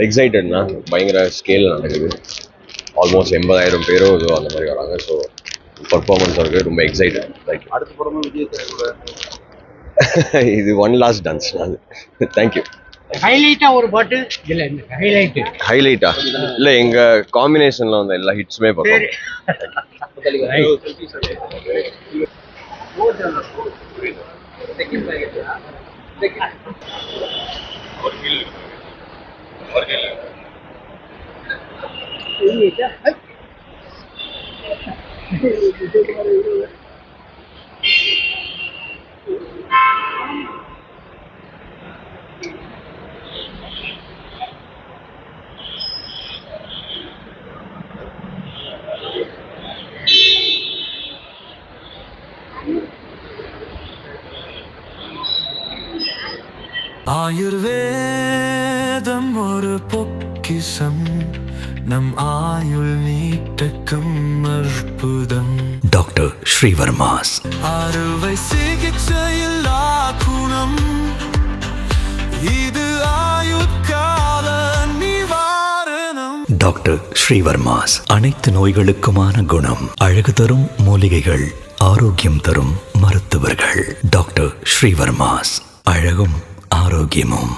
எக்ஸைட்டட்னா பயங்கர ஸ்கேல் நடக்குது. ஆல்மோஸ்ட் 80,000 பேரோ ஏதோ அந்த மாதிரி வராங்க. ஸோ பர்ஃபார்மன்ஸ் இருக்கு, ரொம்ப எக்ஸைட்டட். ரைட், அடுத்த படமும் விஜய் சார் கூட இது ஒன் லாஸ்ட் டான்ஸ். தேங்க்யூ. ஹைலைட்டா ஒரு பாட்டு இல்ல, ஹைலைட்டா இல்ல, எங்க காம்பினேஷன்ல வந்த எல்லா ஹிட்ஸுமே பார்த்தோம். ஆயுர்வேதம் ஒரு பொக்கிஷம், நம் ஆயுள் நீட்டக்கும் அற்புதம். டாக்டர் ஸ்ரீவர்மாஸ். அறுவை சிகிச்சையில் குணம், இது ஆயுட்கால நிவாரணம். டாக்டர் ஸ்ரீவர்மாஸ். அனைத்து நோய்களுக்குமான குணம், அழகு தரும் மூலிகைகள், ஆரோக்கியம் தரும் மருத்துவர்கள். டாக்டர் ஸ்ரீவர்மாஸ். அழகும் ஆரோக்கியமும்.